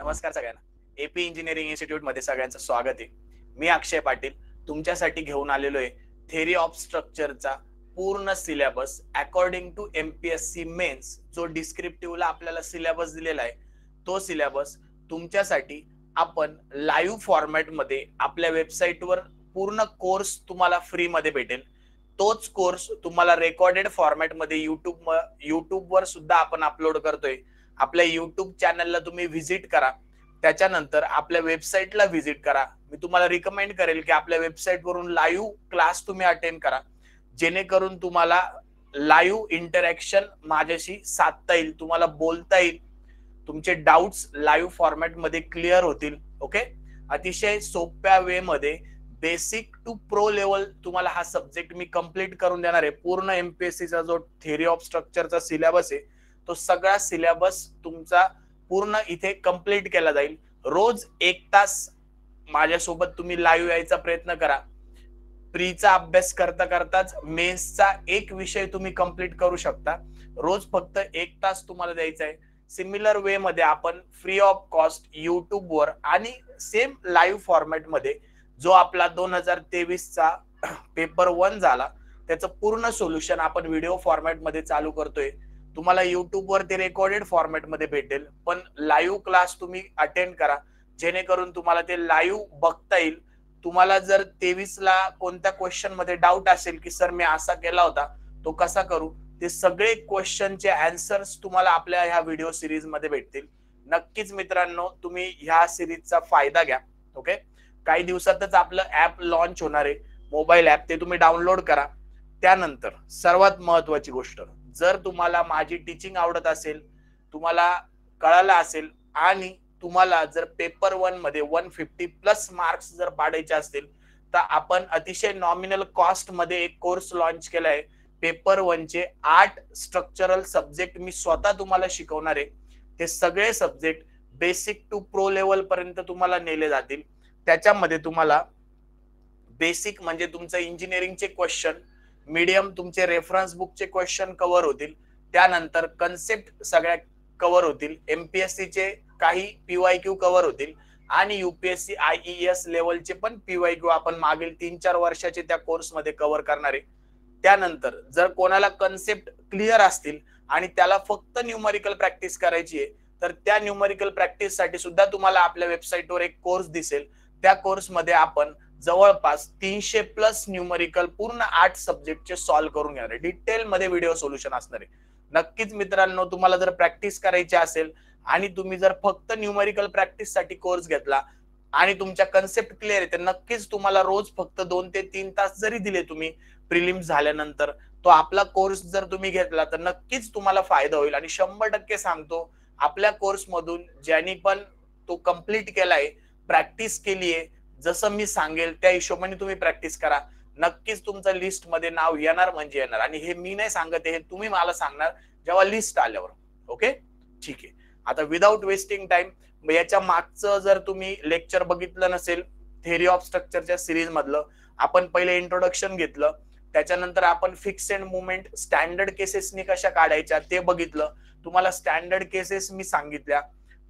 नमस्कार सगळ्यांना. AP engineering institute मध्ये सगळ्यांचं स्वागत आहे. मी अक्षय पाटील तुमच्यासाठी घेऊन आलेलो आहे थेरी ऑफ स्ट्रक्चरचा पूर्ण syllabus according to MPSC mains. जो डिस्क्रिप्टिव्हला आपल्याला सिलेबस दिलेला आहे तो सिलेबस तुमच्यासाठी आपण लाईव्ह फॉर्मॅट मध्ये आपल्या वेबसाईटवर पूर्ण कोर्स तुम्हाला फ्री मध्ये भेटेल. तोच कोर्स तुम्हाला रेकॉर्डेड फॉर्मॅट मध्ये युट्यूबवर सुद्धा आपण अपलोड करतोय. आपल्या युट्यूब चॅनलला तुम्ही व्हिजिट करा, त्याच्यानंतर आपल्या वेबसाईटला व्हिजिट करा. मी तुम्हाला रिकमेंड करेल की आपल्या वेबसाईट वरून लाईव्ह क्लास तुम्ही अटेंड करा, जेणेकरून तुम्हाला लाईव्ह इंटरॅक्शन माझ्याशी साधता येईल, तुम्हाला बोलता येईल, तुमचे डाउट्स लाईव्ह फॉर्मॅट मध्ये क्लिअर होतील. ओके, अतिशय सोप्या वे मध्ये बेसिक टू प्रो लेवल तुम्हाला हा सब्जेक्ट मी कंप्लीट करून देणार आहे. पूर्ण एमपीएससीचा जो थेरी ऑफ स्ट्रक्चरचा सिलेबस आहे तो सगळा सिलेबस तुमचा पूर्ण इथे कंप्लीट केला जाईल. रोज 1 तास माझ्यासोबत तुम्ही लाईव्ह यायचा प्रयत्न करा. प्रीचा अभ्यास करता करताच मेन्सचा एक विषय तुम्ही कंप्लीट करू शकता. रोज फक्त 1 तास तुम्हाला द्यायचा आहे. सिमिलर वे मध्ये आपण फ्री ऑफ कॉस्ट युट्यूबवर आणि सेम लाईव्ह फॉर्मॅट मध्ये जो आपला 2023चा पेपर 1 झाला त्याचं पूर्ण सोल्युशन आपण व्हिडिओ फॉर्मॅट मध्ये चालू करतोय. तुम्हाला युट्यूबवर ते रेकॉर्डेड फॉर्मॅट मध्ये भेटेल, पण लाईव्ह क्लास तुम्ही अटेंड करा, जेणेकरून तुम्हाला ते लाईव्ह बघता येईल. तुम्हाला जर 23ला कोणत्या क्वेश्चन मध्ये डाऊट असेल की सर मी असा केला होता तो कसा करू, ते सगळे क्वेश्चनचे आन्सर्स तुम्हाला आपल्या ह्या व्हिडिओ सिरीज मध्ये भेटतील. नक्कीच मित्रांनो तुम्ही ह्या सिरीजचा फायदा घ्या. ओके, काही दिवसातच आपलं ऍप लॉन्च होणार आहे, मोबाईल ऍप, ते तुम्ही डाउनलोड करा. त्यानंतर सर्वात महत्वाची गोष्ट, जर तुम्हाला माझी टीचिंग आवडत असेल, तुम्हाला कळालं असेल आणि तुम्हाला जर पेपर 1 मध्ये 150 प्लस मार्क्स जर पाडायचे असतील तर आपण अतिशय नॉमिनल कॉस्ट मध्ये एक कोर्स लॉन्च केलाय. पेपर 1 चे 8 स्ट्रक्चरल सब्जेक्ट मी स्वतः तुम्हाला शिकवणार आहे. ते सगळे subject basic to pro level पर्यंत तुम्हाला नेले जातील. त्याच्यामध्ये तुम्हाला बेसिक म्हणजे तुमचं इंजिनिअरिंगचे क्वेश्चन, मीडियम तुमचे रेफरन्स बुकचे क्वेश्चन कव्हर होतील. त्यानंतर कन्सेप्ट सगळ्या कव्हर होतील. एमपीएससी चे काही पीवायक्यू कव्हर होतील आणि युपीएससी आयईएस लेवलचे पण पीवायक्यू आपण मागील 3-4 वर्षाचे त्या कोर्स मध्ये कव्हर करणार आहे. त्यानंतर जर कोणाला कन्सेप्ट क्लिअर असतील आणि त्याला फक्त न्यूमरिकल प्रॅक्टिस करायची आहे तर त्या न्यूमरिकल प्रॅक्टिस साठी सुद्धा तुम्हाला आपल्या वेबसाईटवर एक कोर्स दिसेल. त्या कोर्स मध्ये आपण जवळपास 300 प्लस न्यूमरिकल पूर्ण 8 सब्जेक्टचे सॉल्व्ह करून घेणार आहे. डिटेल मध्ये व्हिडिओ सोल्युशन असणार आहे. नक्कीच मित्रांनो तुम्हाला जर प्रॅक्टिस करायची असेल आणि तुम्ही जर फक्त न्यूमरिकल प्रॅक्टिस साठी कोर्स घेतला आणि तुमच्या कन्सेप्ट क्लिअर आहे तर नक्कीच तुम्हाला रोज फक्त 2 ते 3 तास जरी दिले तुम्ही प्रिलिम्स झाल्यानंतर, तो आपला कोर्स जर तुम्ही घेतला तर नक्कीच तुम्हाला फायदा होईल. आणि 100% सांगतो, आपल्या कोर्स मधून ज्यांनी पण तो कंप्लीट केलाय, प्रॅक्टिस केली आहे, जसं मी सांगेल त्या हिशोबाने तुम्ही प्रॅक्टिस करा, नक्कीच तुमचं लिस्ट मध्ये नाव येणार म्हणजे येणार. आणि हे मी नाही सांगत, हे तुम्ही मला सांगणार जेव्हा लिस्ट आल्यावर. ओके, ठीक आहे. आता विदाउट वेस्टिंग टाइम, याच्या मागचं जर तुम्ही लेक्चर बघितलं नसेल थेरी ऑफ स्ट्रक्चरच्या सिरीज मधलं, आपण पहिले इंट्रोडक्शन घेतलं, त्याच्यानंतर आपण फिक्स अँड मुवमेंट स्टँडर्ड केसेसनी कशा काढायच्या ते बघितलं. तुम्हाला स्टँडर्ड केसेस मी सांगितल्या,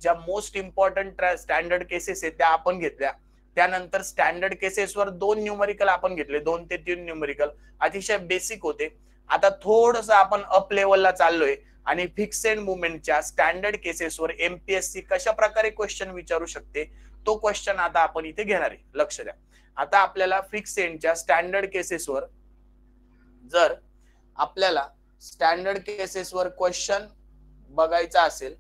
ज्या मोस्ट इम्पॉर्टंट स्टँडर्ड केसेस आहेत त्या आपण घेतल्या. त्यानंतर स्टँडर्ड केसेसवर 2 न्यूमरिकल आपण घेतले, 2 ते 3 न्यूमरिकल, अतिशय बेसिक होते. आता थोडंसं आपण अप लेवलला चाललोय आणि फिक्स अँड मुवमेंटच्या स्टँडर्ड केसेसवर एमपीएससी कशा प्रकारे क्वेश्चन विचारू शकते तो क्वेश्चन आता आपण इथे घेणार आहे. लक्ष द्या. आता आपल्याला फिक्स एंडच्या स्टँडर्ड केसेसवर जर आपल्याला स्टँडर्ड केसेसवर क्वेश्चन बघायचा असेल,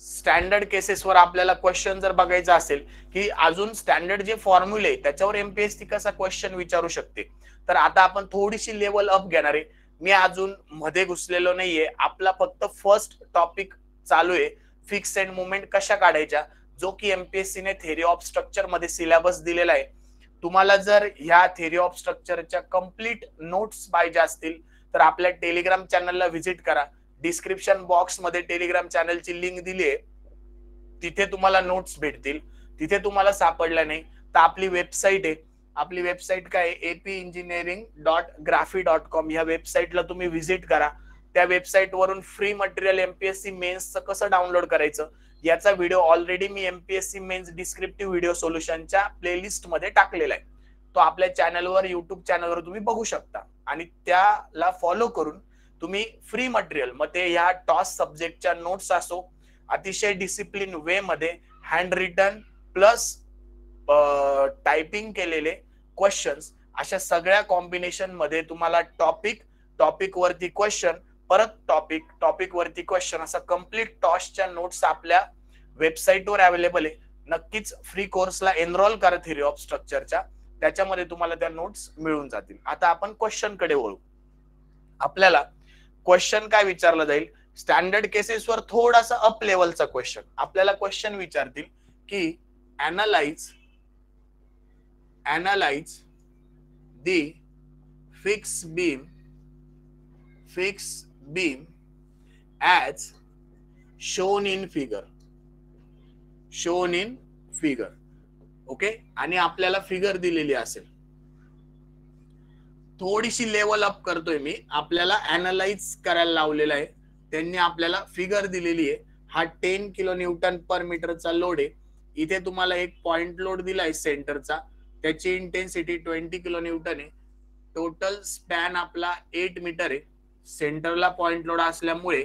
स्टँडर्ड केसेसवर आपल्याला क्वेश्चन जर बघायचा असेल की अजून स्टँडर्ड जे फॉर्म्युले त्याच्यावर एमपीएससी कसा क्वेश्चन विचारू शकते, तर आता आपण थोडीशी लेवल अप घेणार आहे. मी अजून मध्ये घुसलेलो नाहीये, आपला फक्त फर्स्ट टॉपिक चालू आहे, फिक्स अँड मुवमेंट कशा काढायच्या, जो की एमपीएससी ने थेरी ऑफ स्ट्रक्चर मध्ये सिलेबस दिलेला आहे. तुम्हाला जर ह्या थेरी ऑफ स्ट्रक्चरच्या कंप्लीट नोट्स पाहिजे असतील तर आपल्या टेलिग्राम चॅनलला व्हिजिट करा. डिस्क्रिप्शन बॉक्स मध्ये टेलिग्राम चॅनलची लिंक दिली आहे, तिथे तुम्हाला नोट्स भेटतील. तिथे तुम्हाला सापडलं नाही तर आपली वेबसाईट आहे, आपली वेबसाईट काय आहे, apeengineering.graphy.com. ह्या वेबसाईटला तुम्ही व्हिजिट करा. त्या वेबसाईट वरून फ्री मटेरियल एमपीएससी मेन्सचं कसं डाउनलोड करायचं याचा व्हिडिओ ऑलरेडी मी एमपीएससी मेन्स डिस्क्रिप्टिव्ह व्हिडिओ सोल्युशनच्या प्लेलिस्ट मध्ये टाकलेला आहे. तो आपल्या चॅनलवर, युट्यूब चॅनलवर तुम्ही बघू शकता आणि त्याला फॉलो करून तुम्ही फ्री मटेरियल, मग ते ह्या टॉस सब्जेक्टच्या नोट्स असो, अतिशय डिसिप्लिन वे मध्ये हँड रिटन प्लस टायपिंग केलेले क्वेश्चन्स, अशा सगळ्या कॉम्बिनेशन मध्ये तुम्हाला टॉपिक वरती क्वेश्चन, परत टॉपिक वरती क्वेश्चन, असा कम्प्लीट टॉसच्या नोट्स आपल्या वेबसाईटवर अवेलेबल आहे. नक्कीच फ्री कोर्सला एनरोल करा थेरी ऑफ स्ट्रक्चरच्या, त्याच्यामध्ये तुम्हाला त्या नोट्स मिळून जातील. आता आपण क्वेश्चन कडे वळू. आपल्याला क्वेश्चन काय विचारलं जाईल, स्टँडर्ड केसेसवर थोडासा अप लेवलचा क्वेश्चन. आपल्याला क्वेश्चन विचारतील की analyze the fixed beam as shown in figure. Okay, आणि आपल्याला फिगर दिलेली असेल. थोडीशी लेवल अप करतोय मी, आपल्याला अनालाइज करायला लावलेला आहे. त्यांनी आपल्याला फिगर दिलेली आहे. हा 10 किलो न्यूटन पर मीटरचा लोड आहे. इथे तुम्हाला एक पॉइंट लोड दिलाय सेंटरचा, त्याची इंटेन्सिटी 20 किलो न्यूटन आहे. टोटल स्पॅन आपला 8 मीटर आहे. सेंटरला पॉइंट लोड असल्यामुळे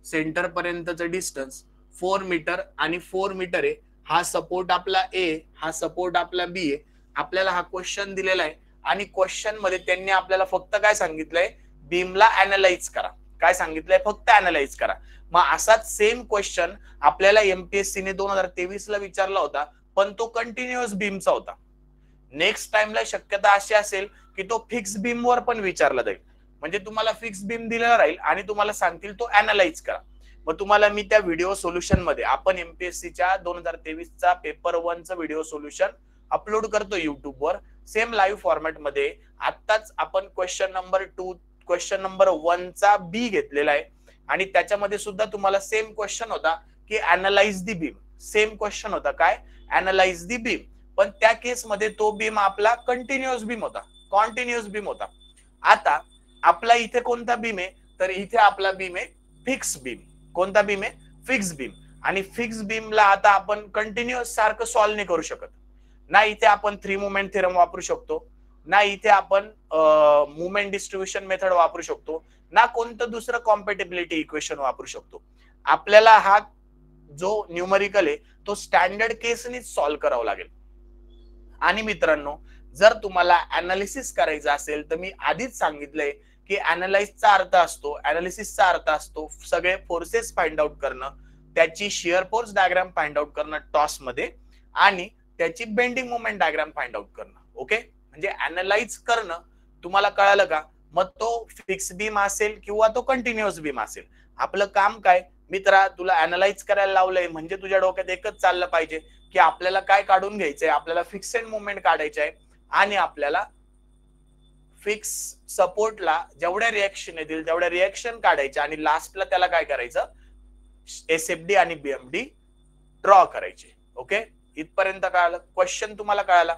सेंटर पर्यंतचं डिस्टन्स 4 मीटर आणि 4 मीटर आहे. हा सपोर्ट आपला ए, हा सपोर्ट आपला बी आहे. आपल्याला हा क्वेश्चन दिलेला आहे आणि क्वेश्चन मध्ये त्यांनी आपल्याला फक्त काय सांगितलंय, बीमला अनालाइज करा. काय सांगितलंय, फक्त अनालाइज करा. मग असाच सेम क्वेश्चन आपल्याला एमपीएससी ने 2023 ला विचारला होता, पण तो कंटिन्युअस बीमचा होता. नेक्स्ट टाइमला शक्यता अशी असेल की तो फिक्स बीम वर पण विचारला जाईल. म्हणजे तुम्हाला फिक्स बीम दिलेला राहील आणि तुम्हाला सांगतील तो अनालाइज करा. मग तुम्हाला मी त्या व्हिडिओ सोल्युशन मध्ये, आपण एमपीएससीच्या 2023 चा पेपर 1 चं व्हिडिओ सोल्युशन अपलोड करतो युट्यूब वर, सेम लाईव्ह फॉर्मॅट मध्ये. आताच आपण क्वेश्चन नंबर 1 चा बी घेतलेला आहे आणि त्याच्यामध्ये सुद्धा तुम्हाला सेम क्वेश्चन होता की अनालाइज दी बीम. सेम क्वेश्चन होता, काय, अनालाइज दी बीम. पण त्या केस मध्ये तो बीम आपला कंटिन्युअस बीम होता. आता आपला इथे कोणता बीम आहे, तर इथे आपला बीम आहे फिक्स बीम. कोणता बीम आहे, फिक्स बीम. आणि फिक्स बीमला आता आपण कंटिन्युअस सारखं सॉल्व्ह नाही करू शकत ना. इथे आपण 3 मोमेंट थेरम वापरू शकतो ना, इथे आपण मुवमेंट डिस्ट्रीब्युशन मेथड वापरू शकतो ना, कोणतं दुसरं कॉम्पॅटिबिलिटी इक्वेशन वापरू शकतो. आपल्याला हा जो न्यूमरिकल आहे तो स्टँडर्ड केसनीच सॉल्व्ह करावा लागेल. आणि मित्रांनो, जर तुम्हाला अनालिसिस करायचं असेल तर मी आधीच सांगितलंय की अनालाइजचा अर्थ असतो सगळे फोर्सेस फाइंड आउट करणं, त्याची shear force diagram find out करणं टॉस मध्ये, आणि त्याची bending moment diagram find out करणं. ओके, म्हणजे अनालाइज करणं तुम्हाला कळालं का. मग तो फिक्स बीम असेल किंवा तो कंटिन्युअस बीम असेल, आपलं काम काय मित्रा, तुला अनालाइज करायला लावलंय म्हणजे तुझ्या डोक्यात एकच चाललं पाहिजे की आपल्याला काय काढून घ्यायचंय, आपल्याला फिक्सेड मुवमेंट काढायचे आहे आणि आपल्याला फिक्स सपोर्टला जेवढ्या रिएक्शन येतील तेवढ्या रिएक्शन काढायच्या आणि लास्टला त्याला काय करायचं, एसएफडी आणि बीएमडी ड्रॉ करायचे. ओके, इथपर्यंत कळालं. क्वेश्चन तुम्हाला कळाला,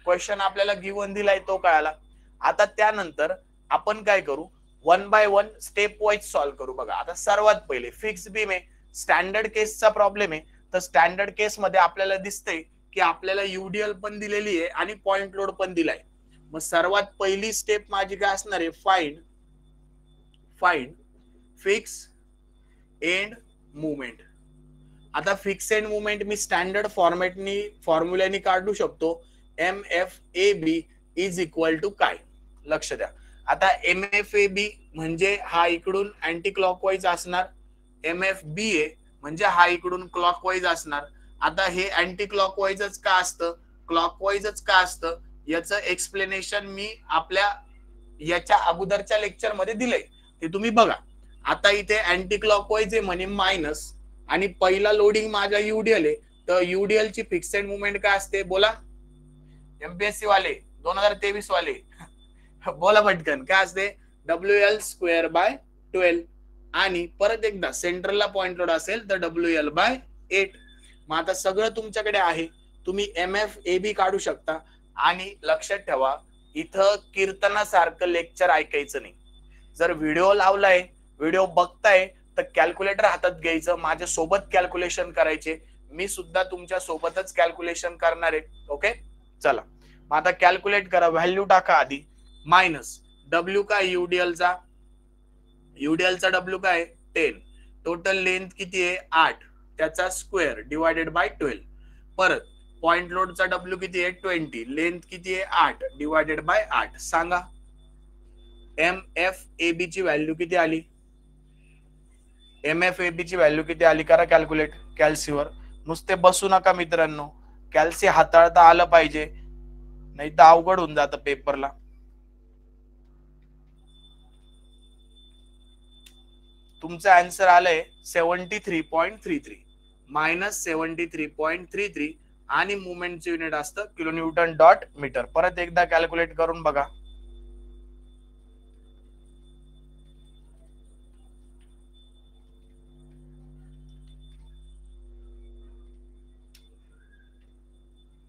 क्वेश्चन आपल्याला गिव्हन दिलाय तो कळाला. आता त्यानंतर आपण काय करू, 1 बाय 1 स्टेप वाईज सॉल्व्ह करू. बघा, आता सर्वात पहिले फिक्स बीम आहे, स्टँडर्ड केसचा प्रॉब्लेम आहे. तर स्टँडर्ड केस मध्ये आपल्याला दिसतंय की आपल्याला युडीएल पण दिलेली आहे आणि पॉइंट लोड पण दिलाय. मग सर्वात पहिली स्टेप माझी काय असणार आहे, फाइंड फिक्स एंड मुवमेंट. आता फिक्स एंड मुवमेंट मी स्टँडर्ड फॉर्म्युल्यानी काढू शकतो. MFAB इज इक्वल टू काय, लक्ष द्या. आता MFAB म्हणजे हा इकडून अँटी क्लॉकवाईज असणार, MFBA म्हणजे हा इकडून क्लॉकवाईज असणार. आता हे अँटी क्लॉकवाईजच का असतं, क्लॉकवाईजच का असतं, याचं एक्सप्लेनेशन मी आपल्या याच्या अगोदरच्या लेक्चर मध्ये दिलंय, ते तुम्ही बघा. आता इथे अँटी क्लॉकवाईज आहे म्हणे मायनस, आणि पहिला लोडिंग माझा युडीएल आहे, तर युडीएल ची फिक्सेड मुवमेंट काय असते, बोला एमपीएससी वाले 2023 वाले बोला पटकन, काय असते, WL²/12. आणि परत एकदा सेंट्रलला पॉइंट लोड असेल तर WL/8. मग आता सगळं तुमच्याकडे आहे, तुम्ही MFAB काढू शकता. आणि लक्षात ठेवा, इथं कीर्तनासारखं लेक्चर ऐकायचं नाही. जर व्हिडिओ लावलाय, व्हिडिओ बघताय तर कॅल्क्युलेटर हातात घ्यायचं, माझ्या सोबत कॅल्क्युलेशन करायचे, मी सुद्धा तुमच्या सोबतच कॅल्क्युलेशन करणार आहे. ओके, चला मग आता कॅल्क्युलेट करा. व्हॅल्यू टाका आधी. मायनस डब्ल्यू काय यूडीएलचा डब्ल्यू काय 10, टोटल लेंथ किती आहे 8, त्याचा स्क्वेअर डिवायडेड बाय 12. परत पॉइंट लोडचा डब्ल्यू किती आहे 20, लेंथ किती आहे 8 डिवायडेड बाय 8. सांगा एम एफ ए बी ची व्हॅल्यू किती आली? एम एफ ए बी ची व्हॅल्यू किती आली? करा कॅल्क्युलेट कॅल्सीवर. नुसते बसू नका मित्रांनो, कॅल्सी हाताळता आलं पाहिजे, नाही तर अवघड होऊन जातं पेपरला. तुमचं आन्सर आलंय 73.33 मायनस 73.33 आणि मुवमेंटचं युनिट असतं किलोन्यूटन डॉट मीटर. परत एकदा कॅल्क्युलेट करून बघा.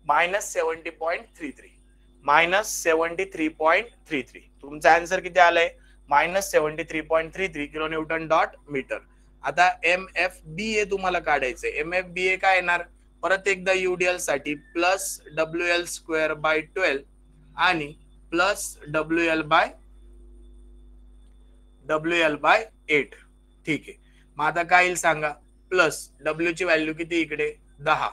-70.33 -73.33. तुमचा आन्सर किती आलाय? -73.33 किलोन्यूटन डॉट मीटर. आता एम एफ बी ए तुम्हाला काढायचंय. एम एफ बी ए काय येणार? परत एकदा यूडीएल साठी plus W L square by 12 आणि प्लस डब्ल्यू एल बाय 8. ठीक आहे, मग आता काय येईल सांगा? प्लस डब्ल्यू ची व्हॅल्यू किती इकडे 10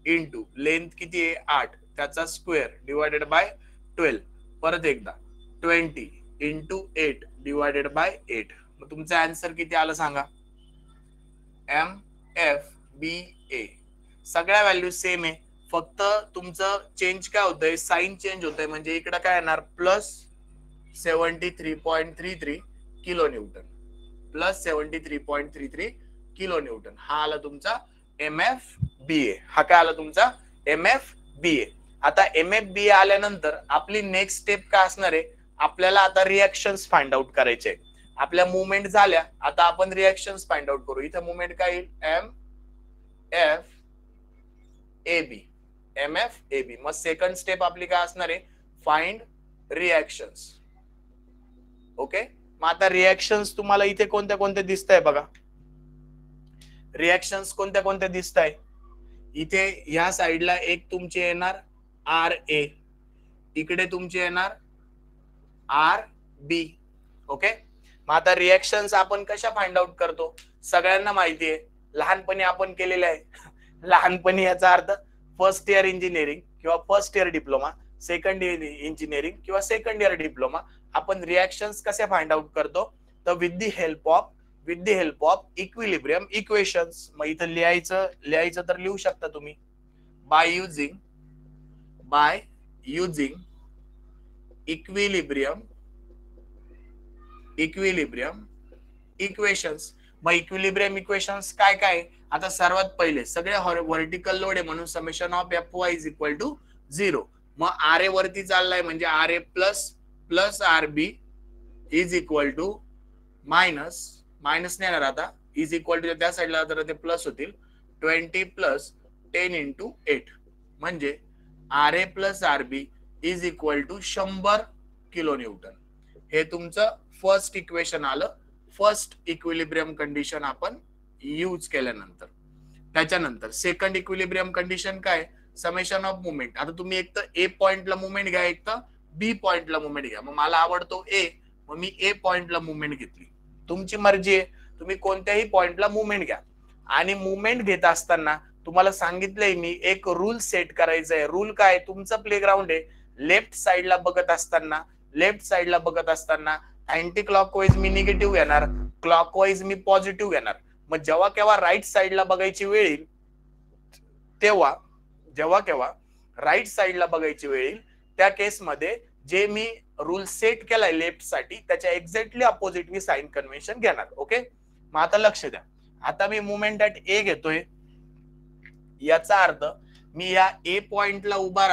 इंटू लेंथ किती आहे 8, त्याचा स्क्वेअर डिवायडेड बाय 12. परत एकदा 20 इंटू 8 डिवायडेड बाय 8. मग तुमचा आन्सर किती आलं सांगा? एम एफ बी ए. सगळ्या व्हॅल्यू सेम आहे, फक्त तुमचं चेंज काय होतंय? साइन चेंज होतंय. म्हणजे इकडे काय येणार? Plus 73.33 kilo Newton, plus 73.33 kilo Newton. हा आला तुमचा एम एफ बी ए. हा काय आला तुमचा? एम एफ बी ए. आता एम एफ बी ए आल्यानंतर आपली नेक्स्ट स्टेप काय असणार आहे? आपल्याला आता रिएक्शन्स फाइंड आउट करायचे. आपल्या मुवमेंट झाल्या, आता आपण रिएक्शन्स फाइंड आउट करू. इथे मुवमेंट काय येईल? M F A B, M F A B. मग सेकंड स्टेप आपली काय असणार आहे? Find reactions. ओके, मग आता रिएक्शन्स तुम्हाला इथे कोणत्या कोणत्या दिसत आहे बघा. रिएक्शन्स कोणत्या कोणत्या दिसत आहे? इथे ह्या साइडला एक तुमची येणार आर ए, इकडे तुमची येणार आर बी. ओके, मग आता रिएक्शन्स आपण कशा फाइंड आउट करतो? सगळ्यांना माहिती आहे, लहानपणी आपण केलेले आहे. लहानपणी याचा अर्थ फर्स्ट इयर इंजिनिअरिंग किंवा first year diploma, second year engineering किंवा सेकंड इयर डिप्लोमा, आपण रिएक्शन्स कसे फाइंड आउट करतो? तर with the help of equilibrium equations. मग इथं लिहायचं तर लिहू शकता तुम्ही बाय युजिंग इक्विलिब्रियम इक्वेशन्स. मग इक्विलिब्रियम इक्वेशन्स काय काय? आता सर्वात पहिले सगळे व्हर्टिकल लोड आहे म्हणून summation of F Y is equal to 0. मग आर ए वरती चाललाय म्हणजे R A plus R B is equal to minus नाही येणार आता, इज इक्वल टू त्या साईडला तर ते प्लस होतील 20 प्लस 10 इंटू 8 म्हणजे R A plus R B is equal to 100 kilo newton. हे तुमचं फर्स्ट इक्वेशन आलं. फर्स्ट इक्विलिब्रियम कंडिशन आपण यूज केल्यानंतर. त्याच्यानंतर सेकंड इक्विलिब्रियम कंडिशन काय? Summation of movement. आता तुम्ही एक तर ए पॉइंटला मुवमेंट घ्या, एक तर बी पॉइंटला मुवमेंट घ्या. मग मला आवडतो ए, मग मी ए पॉइंटला मुवमेंट घेतली. तुमची मर्जी आहे, तुम्ही कोणत्याही पॉइंटला मुवमेंट घ्या. आणि मुवमेंट घेत असताना तुम्हाला सांगितलंय मी एक रूल सेट करायचा आहे. रूल काय? तुमचं प्लेग्राऊंड आहे, लेफ्ट साइडला बघत असताना अँटी क्लॉकवाईज मी निगेटिव्ह घेणार, क्लॉकवाईज मी पॉझिटिव्ह घेणार. मग जेव्हा केव्हा राईट साइडला बघायची वेळ येईल त्या केसमध्ये जे मी रूल सेट केलाय लेफ्ट साठी त्याच्या एक्झॅक्टली अपोजिट मी साइन कन्व्हेन्शन घेणार. ओके, मग आता लक्ष द्या. आता मी मुवमेंट ऍट ए घेतोय, याचा अर्थ मी या ए पॉइंटला उभा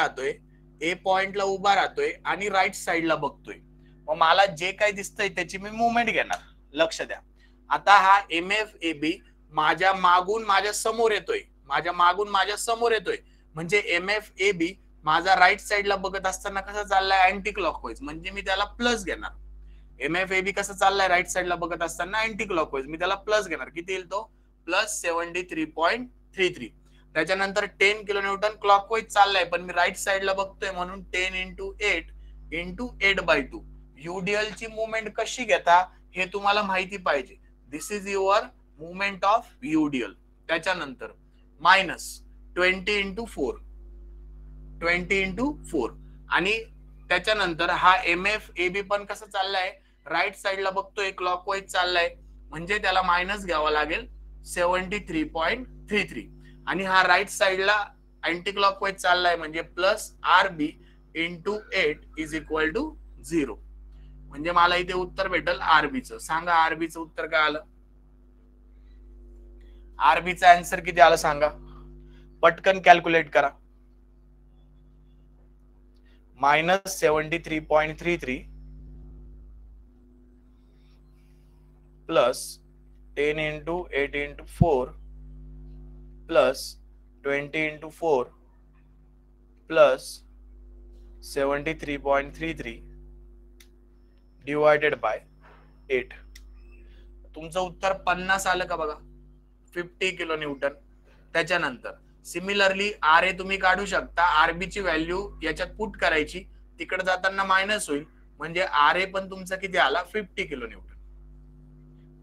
राहतोय आणि राईट साइडला बघतोय. मग मला जे काही दिसतंय त्याची मी मुवमेंट घेणार. लक्ष द्या. आता हा एम एफ ए बी माझ्या मागून माझ्या समोर येतोय, म्हणजे एम एफ ए बी माझा राईट साइडला बघत असताना कसा चाललाय? अँटी क्लॉकवाईज, म्हणजे मी त्याला प्लस घेणार. एम एफ ए बी कसं चाललाय राईट साईडला बघत असताना अँटी क्लॉकवाईज, मी त्याला प्लस घेणार, किती येईल तो प्लस 73.33. त्याच्यानंतर 10 किलो न्यूटन क्लॉकवाईज चाललाय, पण मी राईट साईडला बघतोय म्हणून 10 इंटू 8/2. युडीएल ची मुवमेंट कशी घेता हे तुम्हाला माहिती पाहिजे. दिस इज युअर मुवमेंट ऑफ युडीएल. त्याच्यानंतर मायनस 20 इंटू 4 आणि त्याच्यानंतर हा एम एफ ए बी पण कसं चाललाय राईट साईडला बघतोय क्लॉकवाईज चाललाय, म्हणजे त्याला मायनस घ्यावा लागेल 73.33 आणि हा राईट साईडला अँटी क्लॉकवाईज चाललाय म्हणजे plus R B into 8 is equal to 0. म्हणजे मला इथे उत्तर भेटल आरबीचं. सांगा आरबीचं उत्तर काय आलं? आरबीचा आन्सर किती आलं सांगा, पटकन कॅल्क्युलेट करा. Minus 73.33 plus 10 into 8/4 plus 20 into 4 plus 73.33 divided by 8. तुमचं उत्तर 50 आलं का बघा, 50 किलो न्यूटन. त्याच्यानंतर सिमिलरली आर ए तुम्ही काढू शकता, आरबी ची व्हॅल्यू याच्यात पुट करायची, तिकडे जाताना मायनस होईल, म्हणजे आर ए पण तुमचा किती आला 50 kilo Newton.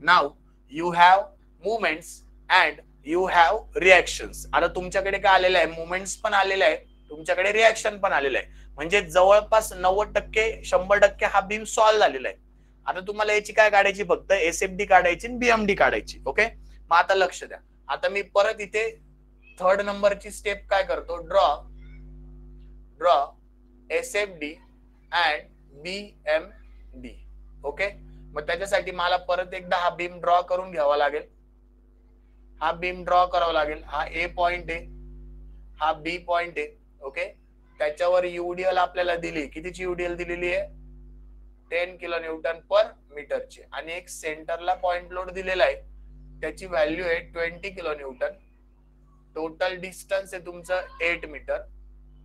Now you have movements and you have reactions. आता तुमच्याकडे काय आलेलं आहे, मुवमेंट्स पण आलेले आहे, तुमच्याकडे रिएक्शन पण आलेलं आहे, म्हणजे जवळपास 90% 100% हा बीम सॉल्व्ह झालेला आहे. आता तुम्हाला याची काय काढायची, फक्त एसएफडी काढायची आणि बीएमडी काढायची. ओके, मग आता लक्ष द्या. आता मी परत इथे 3rd नंबरची स्टेप काय करतो, draw SFD and BMD. Okay, मग त्याच्यासाठी मला परत एकदा हा बीम ड्रॉ करून घ्यावा लागेल. हा बीम ड्रॉ करावा लागेल. हा ए पॉइंट आहे, हा बी पॉइंट आहे. ओके, त्याच्यावर युडीएल आपल्याला दिली, कितीची युडीएल दिलेली आहे 10 किलो न्यूटन पर मीटरची, आणि एक सेंटरला पॉइंट लोड दिलेला आहे, त्याची व्हॅल्यू आहे 20 किलो न्यूटन. टोटल डिस्टन्स आहे तुमचं 8 मीटर.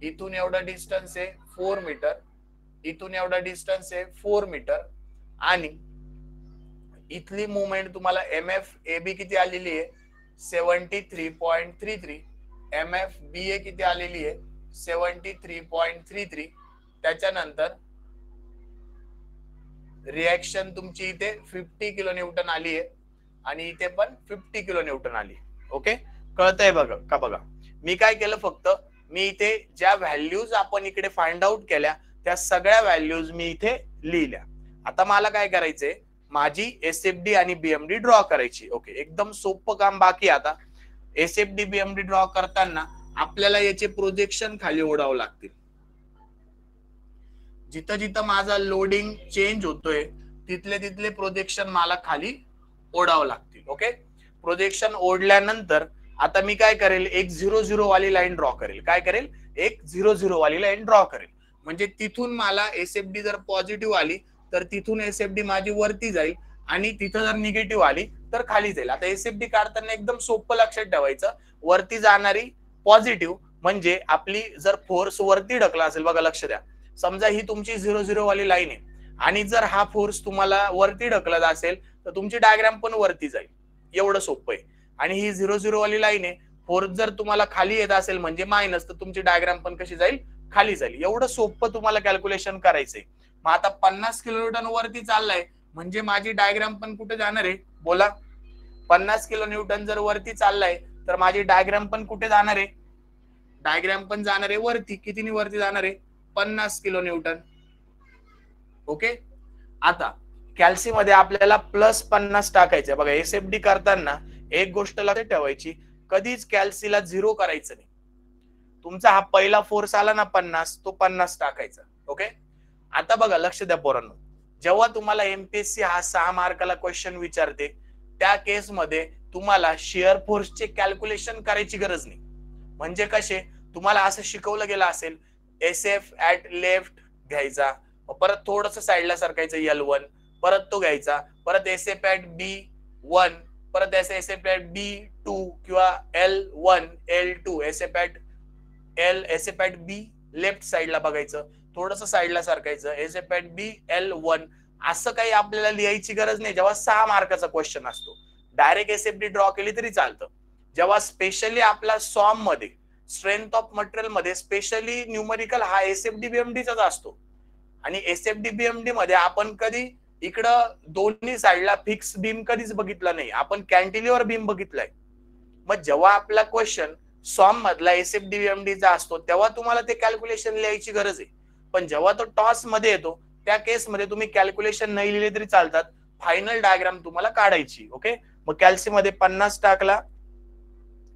इथून एवढा डिस्टन्स आहे 4 मीटर, इथून एवढा डिस्टन्स आहे 4 मीटर, आणि इथली मुवमेंट तुम्हाला एम एफ ए बी किती आलेली आहे 73.33. एम एफ बी ए किती आलेली आहे 73.33. त्याच्यानंतर रिएक्शन तुमची इथे 50 किलो न्यूटन आली आहे आणि इथे पण 50 किलो न्यूटन आली. ओके, कळतंय बघा का? बघा मी काय केलं, फक्त मी इथे ज्या व्हॅल्यूज आपण इकडे फाइंड आउट केल्या त्या सगळ्या व्हॅल्यूज मी इथे लिहिल्या. आता मला काय करायचंय, माझी एसएफडी आणि बीएमडी ड्रॉ करायची. ओके, एकदम सोपं काम बाकी. आता एसएफडी बीएमडी ड्रॉ करताना आपल्याला याचे प्रोजेक्शन खाली ओढावं लागतील. जिथं जिथं माझा लोडिंग चेंज होतोय तिथले तिथले प्रोजेक्शन मला खाली ओढावं लागतील. ओके, प्रोजेक्शन ओढल्यानंतर आता मी काय करेल, एक 0-0 वाली लाईन ड्रॉ करेल. काय करेल, एक 0-0 वाली लाईन ड्रॉ करेल, म्हणजे तिथून मला एसएफडी जर पॉझिटिव्ह आली तर तिथून एसएफडी माझी वरती जाईल, आणि तिथं जर निगेटिव्ह आली तर खाली जाईल. आता एसएफडी काढताना एकदम सोपं लक्षात ठेवायचं, वरती जाणारी पॉझिटिव्ह म्हणजे आपली जर फोर्स वरती ढकला असेल, बघा लक्ष द्या, समजा ही तुमची 0-0 वाली लाईन आहे, आणि जर हा फोर्स तुम्हाला वरती ढकलत असेल तर तुमची डायग्राम पण वरती जाईल. एवढं सोपं आहे. आणि ही 0-0 वाली लाईन आहे, फोर्स जर तुम्हाला खाली येत असेल म्हणजे मायनस, तर तुमची डायग्राम पण कशी जाईल, खाली जाईल. एवढं सोपं तुम्हाला कॅल्क्युलेशन करायचंय. मग आता 50 किलो न्यूटन वरती चाललाय म्हणजे माझी डायग्राम पण कुठे जाणार आहे, बोला. 50 किलो न्यूटन जर वरती चाललाय तर माझी डायग्राम पण कुठे जाणार आहे, डायग्राम पण जाणार आहे वरती. कितीनी वरती जाणार आहे, 50 किलो न्यूटन. ओके, आता कॅल्सी मध्ये आपल्याला +50 टाकायचं. बघा एसएफडी करताना एक गोष्ट लक्षात ठेवायची, कधीच कॅल्सीला 0 करायचं नाही. तुमचा हा पहिला फोर्स आला ना 50, तो 50 टाकायचा. ओके, आता बघा लक्ष द्या पोरांनो, जेव्हा तुम्हाला एमपीएससी हा 6 मार्काला क्वेश्चन विचारते त्या केस मध्ये तुम्हाला शिअर फोर्सचे कॅल्क्युलेशन करायची गरज नाही. म्हणजे कसे, तुम्हाला असं शिकवलं गेलं असेल, एसएफ ऍट लेफ्ट घ्यायचा, परत थोडस साईडला सरकायचं L1, परत तो घ्यायचा, परत एसएफ ऍट B1, परत एसएफ ऍट B2 किंवा L1 L2, SF at B left साईडला बघायचं, थोडस साईडला सरकायचं, एसएफ ऍट B L1, असं काही आपल्याला लिहायची गरज नाही जेव्हा 6 मार्काचा क्वेश्चन असतो. डायरेक्ट एसएफडी ड्रॉ केली तरी चालतं. जेव्हा स्पेशली आपला सॉम मध्ये स्ट्रेंथ ऑफ मटेरियल मध्ये स्पेशली न्यूमरिकल हा एसएफडी बीएमडीचाच असतो. आणि एसएफडी बीएमडी मध्ये आपण कधी इकडं दोन्ही साईडला फिक्स बीम कधीच बघितला नाही, आपण कॅन्टिलिव्हर बीम बघितलाय. मग जेव्हा आपला क्वेश्चन सॉम मधला एसएफडी बीएमडीचा असतो तेव्हा तुम्हाला ते कॅल्क्युलेशन लिहायची गरज आहे. पण जेव्हा तो टॉस मध्ये येतो त्या केस मध्ये तुम्ही कॅल्क्युलेशन नाही लिहिले तरी चालतात, फायनल डायग्राम तुम्हाला काढायची. ओके, मग कॅल्सी मध्ये 50 टाकला.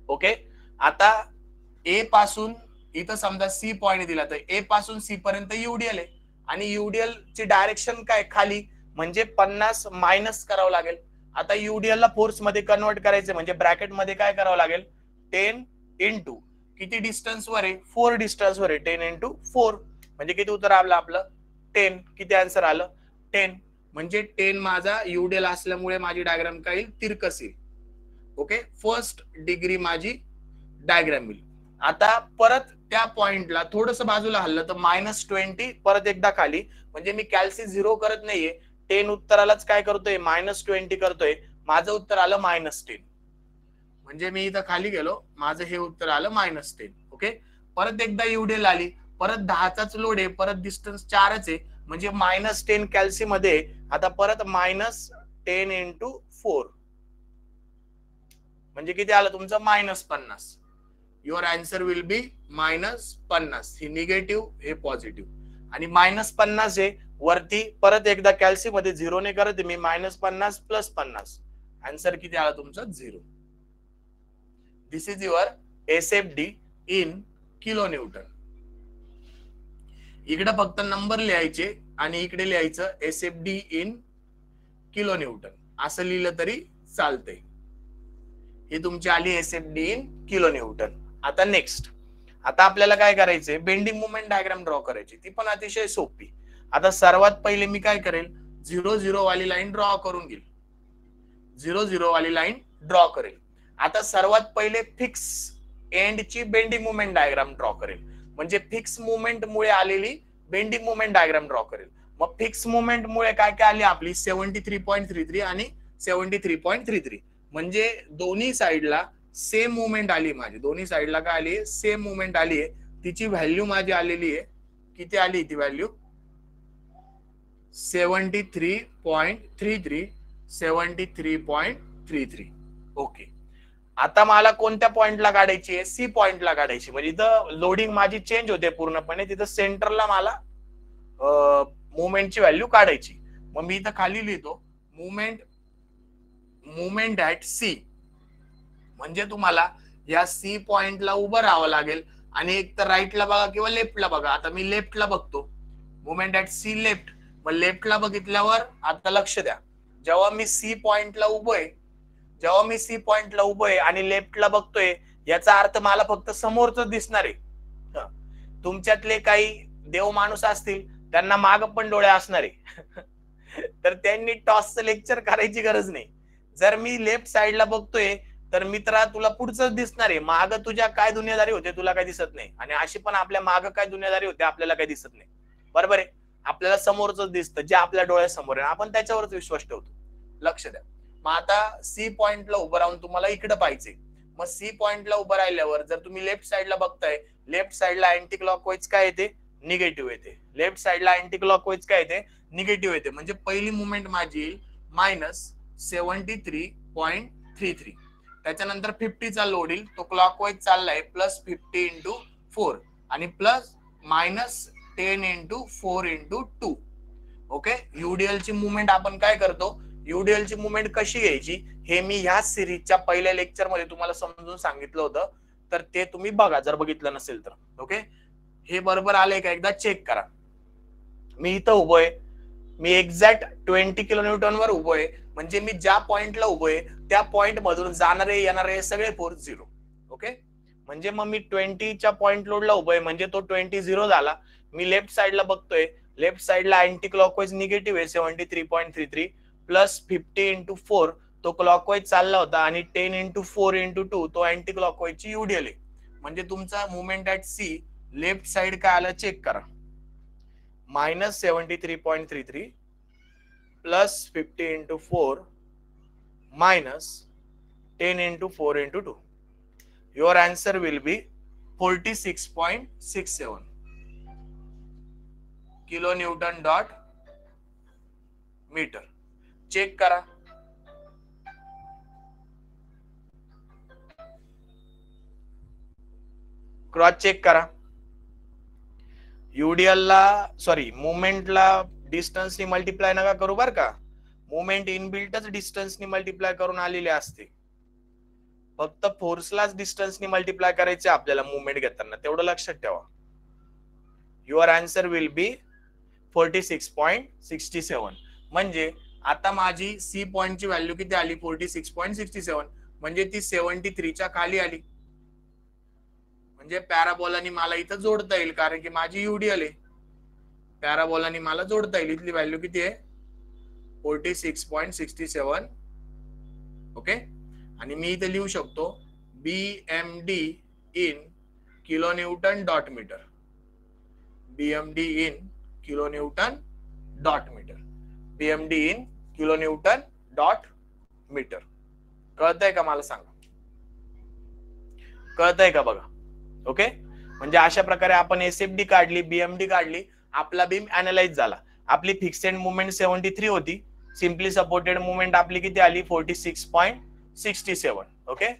ओके, आता ए पासून इथं समजा सी पॉइंट दिला तर ए पासून सी पर्यंत यूडीएल आहे आणि यूडीएल ची डायरेक्शन काय खाली, म्हणजे 50 मायनस करावं लागेल. आता यूडीएल ला फोर्स मध्ये कन्वर्ट करायचं म्हणजे ब्रॅकेट मध्ये काय करावं लागेल, 10 इंटू किती डिस्टन्स वर आहे, 4 डिस्टन्स वर आहे, 10 इंटू 4 म्हणजे किती उत्तर आलं आपलं 10. किती आन्सर आलं 10. म्हणजे 10 माझा यूडीएल असल्यामुळे माझी डायग्राम काय येईल, तिरकस येईल. ओके, फर्स्ट डिग्री माझी डायग्राम येईल. आता परत त्या पॉइंटला थोडस बाजूला हल्लं तर -20 परत एकदा खाली, म्हणजे मी कॅल्सी 0 करत नाहीये, 10 उत्तरालाच काय करतोय -20 करतोय. माझं उत्तर आलं -10. म्हणजे मी इथं खाली गेलो, माझं हे उत्तर आलं -10. ओके, परत एकदा यूडीएल आली, परत 10चाच लोड आहे, परत डिस्टन्स 4च आहे, म्हणजे -10 कॅल्सी मध्ये. आता परत -10 इंटू 4 म्हणजे किती आलं तुमचं -50. Your answer will be -50. हे निगेटिव्ह, हे पॉझिटिव्ह. आणि -50 आहे वरती, परत एकदा कॅल्सी मध्ये 0 ने करत मी -50 + 50. आन्सर किती आला तुमचा 0. This is your SFD in kilo newton. इकडे फक्त नंबर लिहायचे आणि इकडे लिहायचं एसएफडी इन किलो न्यूटन, असं लिहिलं तरी चालतंय. ही तुमची आली एसएफडी इन किलो न्यूटन. आता नेक्स्ट, आता आपल्याला काय करायचंय, बेंडिंग मुवमेंट डायग्राम ड्रॉ करायची, ती पण अतिशय सोपी. आता सर्वात पहिले मी काय करेल, 0-0 वाली लाईन ड्रॉ करून घेईल. 0-0 वाली लाईन ड्रॉ करेल. आता सर्वात पहिले फिक्स एंडची बेंडिंग मुवमेंट डायग्राम ड्रॉ करेल, म्हणजे फिक्स मुवमेंट मुळे आलेली बेंडिंग मुवमेंट डायग्राम ड्रॉ करेल. मग फिक्स मुवमेंट मुळे काय काय आली आपली 73.33 आणि 73.33, म्हणजे दोन्ही साइडला सेम मुवमेंट आली माझी. दोन्ही साइडला काय आली, सेम मुवमेंट आली आहे. तिची व्हॅल्यू माझी आलेली आहे, किती आली ती व्हॅल्यू 73.33, 73.33. ओके, आता मला कोणत्या पॉइंटला काढायची आहे, सी पॉइंटला काढायची. म्हणजे इथं लोडिंग माझी चेंज होते पूर्णपणे, तिथं सेंटरला मला मुवमेंटची व्हॅल्यू काढायची. मग मी इथं खाली लिहितो मुवमेंट ऍट सी, म्हणजे तुम्हाला या सी पॉइंटला उभं राहावं लागेल आणि एक तर राईटला बघा किंवा लेफ्टला बघा. आता मी लेफ्टला बघतो, मुवमेंट ऍट सी लेफ्ट. मग लेफ्टला बघितल्यावर आता लक्ष द्या, जेव्हा मी सी पॉइंटला उभं आहे आणि लेफ्टला बघतोय, याचा अर्थ मला फक्त समोरच दिसणार आहे. तुमच्यातले काही देव माणूस असतील त्यांना माग पण डोळे असणार आहे तर त्यांनी टॉसचं लेक्चर करायची गरज नाही. जर मी लेफ्ट साइडला बघतोय तर मित्रा तुला पुढचंच दिसणार आहे, माग तुझ्या काय दुनियादारी होते तुला काय दिसत नाही, आणि अशी पण आपल्या माग काय दुनियादारी होते आपल्याला काय दिसत नाही. बरोबर आहे, आपल्याला समोरच दिसतं जे आपल्या डोळ्यासमोर आहे, आपण त्याच्यावरच विश्वास ठेवतो. लक्ष द्या. मग आता सी पॉइंटला उभं राहून तुम्हाला इकडे पाहिजे. मग सी पॉइंटला उभं राहिल्यावर जर तुम्ही लेफ्ट साइडला बघताय, लेफ्ट साइडला अँटी क्लॉकवाईज काय येते, निगेटिव्ह येते. लेफ्ट साइडला अँटी क्लॉकवाईज काय येते, निगेटिव्ह येते. म्हणजे पहिली मुवमेंट माझी येईल -73.33. त्याच्यानंतर 50चा लोड येईल, तो क्लॉकवाईज चाललाय +50 इंटू 4 आणि -10 इंटू 4 इंटू 2. ओके, यूडीएल ची मुवमेंट आपण काय करतो, यूडीएल ची मुवमेंट कशी घ्यायची हे मी ह्या सिरीजच्या पहिल्या लेक्चर मध्ये तुम्हाला समजून सांगितलं होतं, तर ते तुम्ही बघा जर बघितलं नसेल तर. ओके, हे बरोबर आलंय का एकदा चेक करा. मी इथं उभोय, मी एक्झॅक्ट 20 किलो न्यूटन वर उभोय, म्हणजे मी ज्या पॉइंटला उभोय त्या पॉइंट मधून जाणारे येणारे सगळे फोर्स 0. ओके, म्हणजे मग मी 20च्या पॉइंट लोडला उभोय, म्हणजे तो 20 0 झाला. मी लेफ्ट साइडला बघतोय, लेफ्ट साइडला अँटी क्लॉकवाईज निगेटिव्ह आहे 73.33 +50 इंटू 4, तो क्लॉकवाईज चालला होता, आणि 10 इंटू 4 इंटू 2 तो अँटी क्लॉकवाईजची यूडीएल आहे. म्हणजे तुमचा movement at C left side काय आलं चेक करा, -73.33 plus 50 into 4 minus 10 into 4 into 2. Your answer will be 46.67 kilonewton dot meter. Check करा. क्रॉस चेक करा. UDL ला सॉरी मुवमेंटला डिस्टन्सनी मल्टिप्लाय नका करू बर का. मुवमेंट इनबिल्टच डिस्टन्सनी मल्टिप्लाय करून आलेले असते. फक्त फोर्सलाच डिस्टन्सनी मल्टिप्लाय करायचे आपल्याला मुवमेंट घेताना, तेवढं लक्षात ठेवा. Your answer will be 46.67. म्हणजे आता माझी सी पॉइंटची व्हॅल्यू किती आली? 46.67. म्हणजे ती 73 च्या खाली आली. म्हणजे पॅराबोलानी मला इथं जोडता येईल, कारण की माझी UDL आहे. पॅराबोलानी मला जोडता येईल. इथली व्हॅल्यू किती आहे? 46.67. ओके. आणि मी इथे लिहू शकतो BMD in kilonewton dot metre. BMD in kilonewton dot metre. BMD in kilonewton dot metre. कळतंय का मला सांगा? कळतंय का बघा. ओके. म्हणजे अशा प्रकारे आपण SFD काढली, BMD काढली, आपला बीम अनालाइज झाला. आपली फिक्स्ड मुवमेंट 73 होती. सिम्पली सपोर्टेड मुवमेंट आपली किती आली? 46.67. ओके.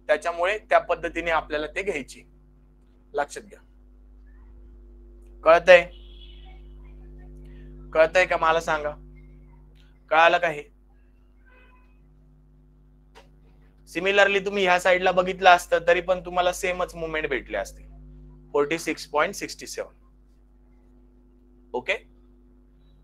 त्याच्यामुळे त्या पद्धतीने आपल्याला ते घ्यायची. लक्षात घ्या. कळतंय? कळतंय का मला सांगा? कळालं का हे? सिमिलरली तुम्ही ह्या साइडला बघितलं असतं तरी पण तुम्हाला सेमच मुवमेंट भेटले असते. 46.67. ओके.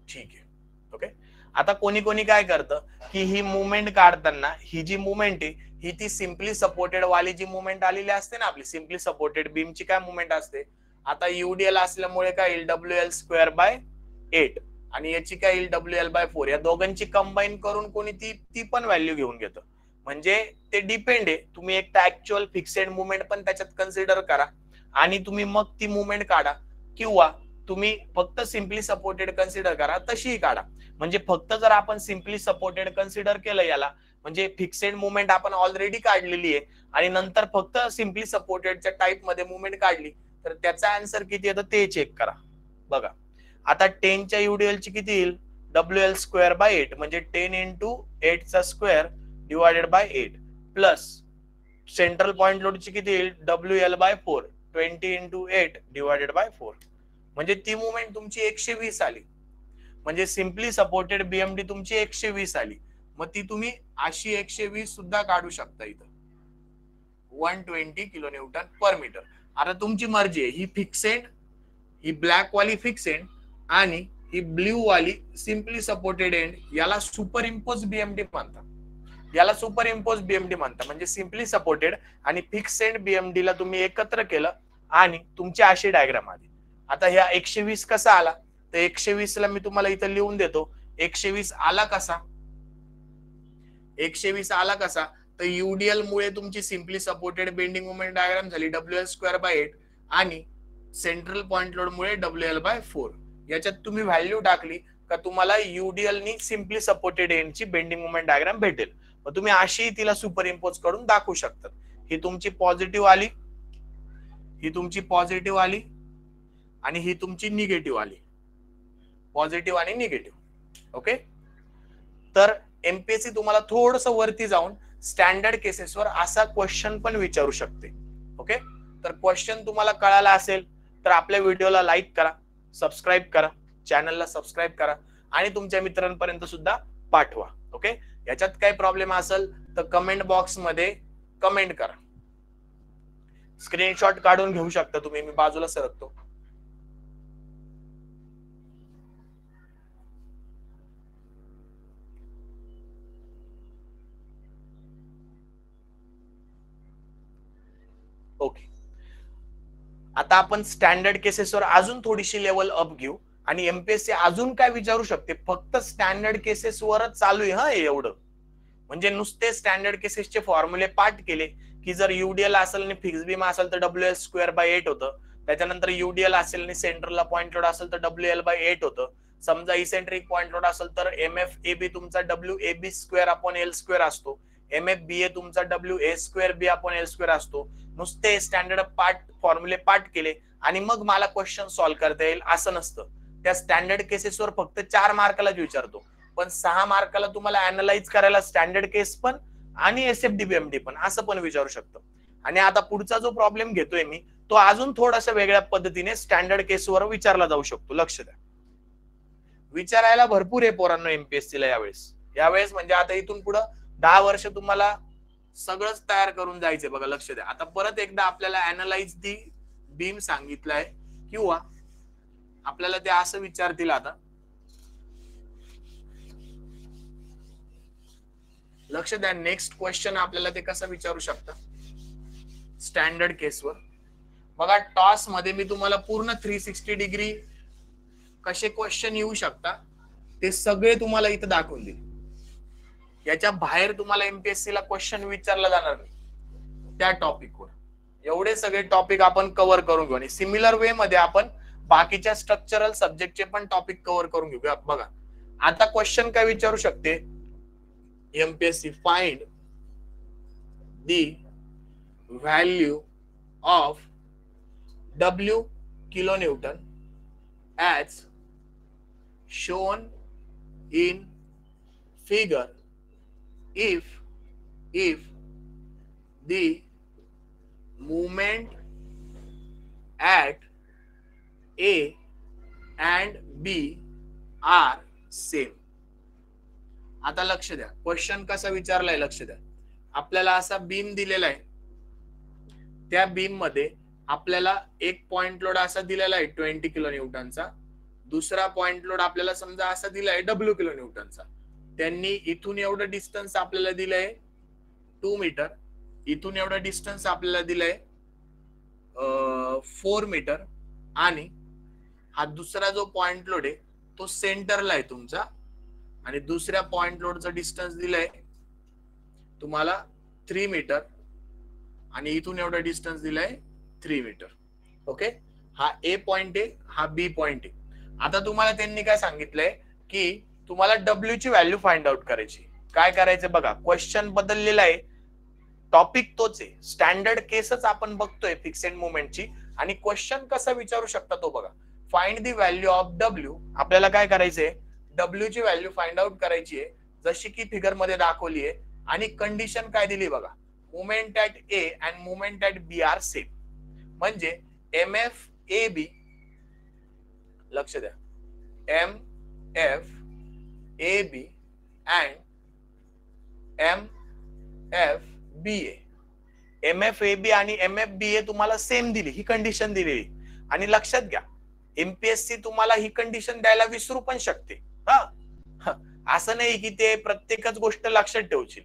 ठीक आहे. ओके. आता कोणी कोणी काय करतं की ही मुवमेंट काढताना ही जी मुवमेंट आहे ही ती सिम्पली सपोर्टेड वाली जी मुवमेंट आलेली असते ना आपली सिम्पली सपोर्टेड बीमची काय मुवमेंट असते? आता UDL असल्यामुळे काय येईल? WL²/8 आणि याची काय येईल? WL/4. या दोघांची कंबाईन करून कोणी ती पण व्हॅल्यू घेऊन घेतं. म्हणजे ते डिपेंड आहे. तुम्ही एक ऍक्च्युअल फिक्सेड मुवमेंट पण त्याच्यात कन्सिडर करा आणि तुम्ही मग ती मुवमेंट काढा, किंवा तुम्ही फक्त सिम्पली सपोर्टेड कन्सिडर करा, तशीही काढा. म्हणजे फक्त जर आपण सिम्पली सपोर्टेड कन्सिडर केलं याला, म्हणजे फिक्सेड मुवमेंट आपण ऑलरेडी काढलेली आहे आणि नंतर फक्त सिम्पली सपोर्टेडच्या टाइप मध्ये मुवमेंट काढली, तर त्याचा आन्सर किती येतं ते चेक करा. बघा आता 10 च्या UDL ची किती येईल? WL²/8 म्हणजे 10 into 8 चा square divided by 8 plus central point लोडची किती येईल? WL/4 20 into 8 divided by 4. म्हणजे ती मुवमेंट तुमची 120 आली. म्हणजे सिम्पली सपोर्टेड BMD तुमची 120 आली. मग ती तुम्ही अशी 120 सुद्धा काढू शकता इथं. 120 किलोन्यूटन पर मीटर. आता तुमची मर्जी आहे. ही फिक्सेड, ही ब्लॅक वाली फिक्सेड आणि ही ब्ल्यू वाली सिम्पली सपोर्टेड एंड, याला सुपर इम्पोज BMD म्हणतात. याला सुपर इम्पोज BMD म्हणतात. म्हणजे सिम्पली सपोर्टेड आणि फिक्सेड BMD ला तुम्ही एकत्र केलं आणि तुमची अशी डायग्राम आली. आता ह्या 120 कसा आला? तर 120 ला मी तुम्हाला इथं लिहून देतो. 120 आला कसा? 120 आला कसा? तर UDL मुळे तुमची simply supported bending moment diagram झाली WL²/8 आणि सेंट्रल पॉइंट लोड मुळे WL/4. याच्यात तुम्ही व्हॅल्यू टाकली का तुम्हाला UDL नी सिम्पली सपोर्टेड एंडची बेंडिंग मोमेंट डायग्राम भेटेल. मग तुम्ही अशी तिला सुपर इम्पोज करून दाखवू शकता. ही तुमची पॉझिटिव्ह आली, ही तुमची पॉझिटिव्ह आली आणि ही तुमची निगेटिव्ह आली. पॉझिटिव्ह आणि निगेटिव्ह. ओके. तर MPSC तुम्हाला थोडस वरती जाऊन स्टँडर्ड केसेसवर असा क्वेश्चन पण विचारू शकते. ओके. तर क्वेश्चन तुम्हाला कळाला असेल तर आपल्या व्हिडिओला लाईक करा, सबस्क्राईब करा, चॅनलला सबस्क्राईब करा आणि तुमच्या मित्रांपर्यंत सुद्धा पाठवा. ओके. याच्यात काही प्रॉब्लेम असेल तर कमेंट बॉक्स मध्ये कमेंट करा. स्क्रीनशॉट काढून घेऊ शकता तुम्ही. मी बाजूला सरकतो. ओके. आता आपण स्टँडर्ड केसेसवर अजून थोडीशी लेवल अप घेऊ आणि MPSC अजून काय विचारू शकते. फक्त स्टँडर्ड केसेसवरच चालू आहे हा एवढं. म्हणजे नुसते स्टँडर्ड केसेसचे फॉर्म्युले पाठ केले की जर UDL असेल आणि फिक्स बीम असेल तर WL²/8 होतं. त्याच्यानंतर UDL असेल आणि सेंटरला पॉइंट लोड असेल तर WL/8 होतं. समजा इसेंट्रिक पॉइंट लोड असेल तर MFAB तुमचा WAB square upon L square असतो, MFBA तुमचा WA square B upon L square असतो. नुसते स्टँडर्ड फॉर्म्युले पाठ केले आणि मग मला क्वेश्चन सॉल्व्ह करता येईल असं नसतं. त्या स्टँडर्ड केसेसवर फक्त 4 मार्काला विचारतो, पण 6 मार्काला तुम्हाला अनालाइज करायला स्टँडर्ड केस पण आणि SFDBMD पण असं पण विचारू शकतो. आणि आता पुढचा जो प्रॉब्लेम घेतोय मी तो अजून थोडासा वेगळ्या पद्धतीने स्टँडर्ड केसवर विचारला जाऊ शकतो. लक्ष द्या, विचारायला भरपूर आहे पोरांनो MPSC ला यावेळेस म्हणजे आता इथून पुढे 10 वर्ष तुम्हाला सगळंच तयार करून जायचंय बघा. लक्ष द्या, आता परत एकदा आपल्याला अनालाइज दी बीम सांगितलंय किंवा आपल्याला ते असं विचारतील. आता लक्ष द्या, नेक्स्ट क्वेश्चन आपल्याला ते कसं विचारू शकता स्टँडर्ड केसवर. बघा टॉस मध्ये मी तुम्हाला पूर्ण 360 डिग्री कसे क्वेश्चन येऊ शकता ते सगळे तुम्हाला इथं दाखवून देईल. याच्या बाहेर तुम्हाला MPSC ला क्वेश्चन विचारला जाणार नाही त्या टॉपिकवर. एवढे सगळे टॉपिक आपण कव्हर करून घेऊ आणि सिमिलर वे मध्ये आपण बाकीच्या स्ट्रक्चरल सब्जेक्टचे पण टॉपिक कव्हर करून घेऊ. बघा आता क्वेश्चन काय विचारू शकते MPSC, find the value of W kilonewton as shown in figure if the movement at A and B are same. आता लक्ष द्या, क्वेश्चन कसा विचारलाय लक्ष द्या. आपल्याला असा बीम दिलेला आहे, त्या बीम मध्ये आपल्याला एक पॉइंट लोड असा दिलेला आहे 20 किलो न्यूटनचा, दुसरा पॉइंट लोड आपल्याला समजा असा दिलाय W किलो न्यूटनचा. त्यांनी इथून एवढं डिस्टन्स आपल्याला दिलंय 2 मीटर, इथून एवढं डिस्टन्स आपल्याला दिलंय 4 मीटर आणि हा दुसरा जो पॉइंट लोड आहे तो सेंटरला आहे तुमचा आणि दुसऱ्या पॉइंट लोडचा डिस्टन्स दिलाय तुम्हाला 3 मीटर आणि इथून एवढा डिस्टन्स दिलाय 3 मीटर. ओके, हा A पॉइंट आहे, हा B पॉइंट आहे. आता तुम्हाला त्यांनी काय सांगितलंय की तुम्हाला W ची व्हॅल्यू फाइंड आउट करायची. काय करायचं बघा, क्वेश्चन बदललेला आहे, टॉपिक तोच आहे, स्टँडर्ड केसच आपण बघतोय फिक्सेड मुवमेंटची आणि क्वेश्चन कसा विचारू शकता तो बघा. Find the value of W. आपल्याला काय करायचंय, W ची व्हॅल्यू फाइंड आउट करायची आहे जशी की फिगर मध्ये दाखवली आहे आणि कंडिशन काय दिली बघा, movement at A and movement at B are same. म्हणजे MFAB, लक्ष द्या, MFAB अँड MFBA. MFAB आणि MFBA तुम्हाला सेम दिली, ही कंडिशन दिलेली. आणि लक्षात घ्या MPSC तुम्हाला ही कंडिशन द्यायला विसरू पण शकते. असं नाही की ते प्रत्येकच गोष्ट लक्षात ठेवशील.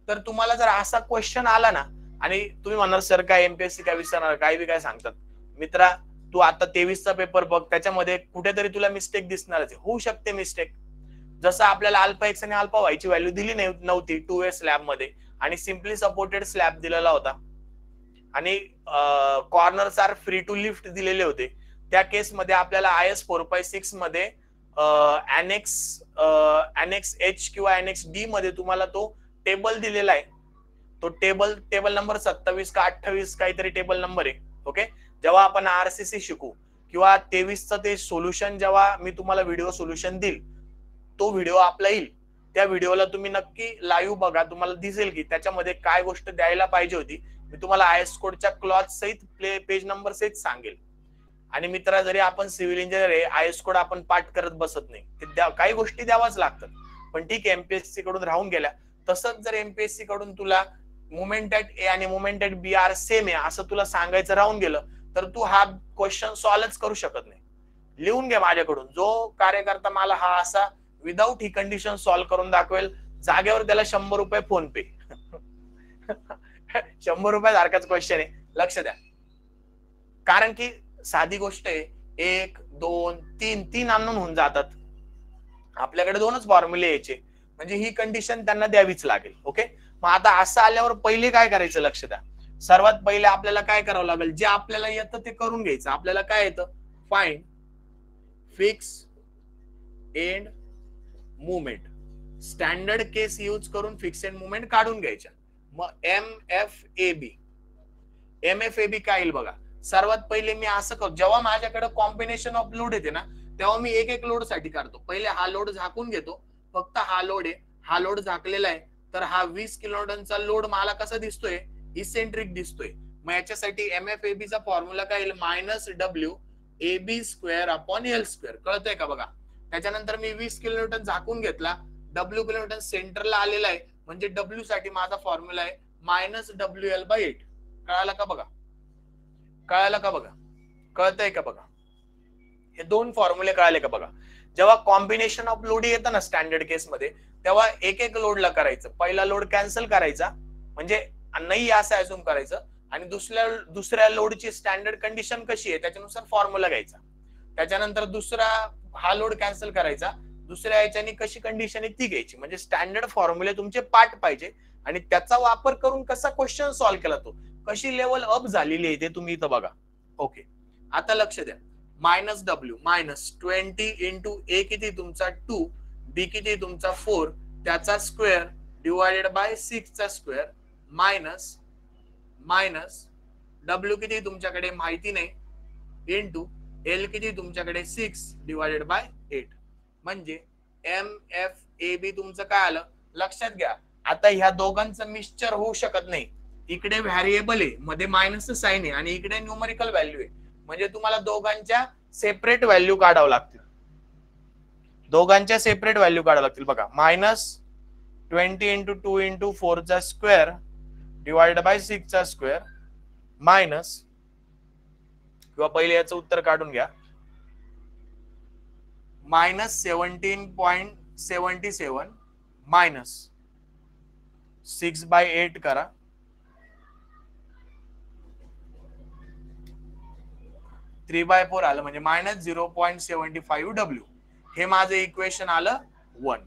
तर तुम्हाला जर असा क्वेश्चन आला ना आणि तुम्ही म्हणणार सर काय MPSC काय विसरणार, काय बी काय सांगतात. मित्रा तू आता 23चा पेपर बघ, त्याच्यामध्ये कुठेतरी तुला मिस्टेक दिसणारच आहे, होऊ शकते मिस्टेक. जसं आपल्याला अल्फा एक्स आणि अल्फा वाय ची व्हॅल्यू दिली नव्हती 2A स्लॅब मध्ये आणि सिम्पली सपोर्टेड स्लॅब दिलेला होता आणि corners are free to lift दिलेले होते. त्या केस मध्ये आपल्याला IS 456 मध्ये annex H किंवा annex D मध्ये तुम्हाला तो टेबल दिलेला आहे. तो टेबल नंबर 27 का 28 काहीतरी टेबल नंबर आहे. ओके, जेव्हा आपण RCC शिकू किंवा 23चं ते सोल्युशन जेव्हा मी तुम्हाला व्हिडिओ सोल्युशन देईल, तो व्हिडिओ आपला येईल, त्या व्हिडिओला तुम्ही नक्की लाईव्ह बघा, तुम्हाला दिसेल की त्याच्यामध्ये काय गोष्ट द्यायला पाहिजे होती. मी तुम्हाला IS कोडच्या क्लॉज सहित पेज नंबर सहित सांगेल. आणि मित्रा जरी आपण सिव्हिल इंजिनियर आहे, IS कोड आपण पाठ करत बसत नाही, ते काही गोष्टी द्यावाच लागतात. पण ठीक आहे, MPSC कडून राहून गेल्या. तसंच जर MPSC कडून तुला मुवमेंट ऍट A आणि movement at B are same आहे असं तुला सांगायचं राहून गेलं तर तू हा क्वेश्चन सॉल्व्हच करू शकत नाही. लिहून घे माझ्याकडून, जो कार्यकर्ता मला हा असा विदाऊट ही कंडिशन सॉल्व्ह करून दाखवेल, जागेवर त्याला 100 रुपये फोन पे. 100 रुपये सारखाच क्वेश्चन आहे, लक्ष द्या. कारण की साधी गोष्ट आहे, 1 2 3 अननोन होऊन जातात. आपल्याकडे 2च फॉर्म्युले यायचे, म्हणजे ही कंडिशन त्यांना द्यावीच लागेल. ओके, मग आता असं आल्यावर पहिले काय करायचं लक्ष द्या. सर्वात पहिले आपल्याला काय करावं लागेल, जे आपल्याला येतं ते करून घ्यायचं. आपल्याला काय येतं, find fix end movement. Standard case use करून फिक्स एंड मुवमेंट काढून घ्यायच्या. मग MFAB काय येईल बघा. सर्वात पहिले मी असं करतो, जेव्हा माझ्याकडे कॉम्बिनेशन ऑफ लोड येते ना तेव्हा मी एक लोड साठी काढतो. पहिले हा लोड झाकून घेतो, फक्त हा लोड आहे, हा लोड झाकलेला आहे, तर हा 20 किलोन्यूटनचा लोड मला कसा दिसतोय, इसेंट्रिक दिसतोय. मग याच्यासाठी MFAB चा फॉर्म्युला काय येईल, -WAB² कळतंय का बघा. त्याच्यानंतर मी 20 किलोन्यूटन झाकून घेतला, W किलोन्यूटन सेंटरला आलेला आहे, म्हणजे W साठी माझा फॉर्म्युला आहे -WL/8. कळालं का बघा, कळतंय का बघा. हे दोन फॉर्म्युले कळाले का बघा. जेव्हा कॉम्बिनेशन ऑफ लोड येतं ना स्टँडर्ड केस मध्ये, तेव्हा एक लोडला करायचं. पहिला लोड कॅन्सल करायचा, म्हणजे नाही असं अझ्युम करायचं, आणि दुसऱ्या लोडची स्टँडर्ड कंडिशन कशी आहे त्याच्यानुसार फॉर्म्युला घ्यायचा. त्याच्यानंतर दुसरा हा लोड कॅन्सल करायचा, दुसऱ्या याच्याने कशी कंडिशन आहे ती घ्यायची. म्हणजे स्टँडर्ड फॉर्म्युले तुमचे पाठ पाहिजे, आणि त्याचा वापर करून कसा क्वेश्चन सॉल्व्ह केला तो, कशी लेवल अप झालेली आहे ते तुम्ही इथं बघा. ओके, आता लक्ष द्या. -W -20 इंटू A किती तुमचा 2, B किती तुमचा 4 त्याचा स्क्वेअर डिवायडेड बाय 6 चा स्क्वेअर, मायनस W किती तुमच्याकडे माहिती नाही, इंटू L किती तुमच्याकडे 6 डिवायडेड बाय 8. म्हणजे MFAB तुमचं काय आलं लक्षात घ्या. आता ह्या दोघांचं मिक्सचर होऊ शकत नाही. इकडे व्हॅरिएबल आहे, मध्ये मायनसचं साइन आहे, आणि इकडे न्यूमरिकल व्हॅल्यू आहे. म्हणजे तुम्हाला दोघांच्या सेपरेट व्हॅल्यू काढावं लागतील. बघा. -20 इंटू 2 इंटू 4 चा स्क्वेअर डिवायडेड बाय 6 चा स्क्वेअर, मायनस, किंवा पहिले याचं उत्तर काढून घ्या, -17.77 मायनस 6/8 करा, 3/4 आलं, म्हणजे -0.75W. हे माझं इक्वेशन आलं 1.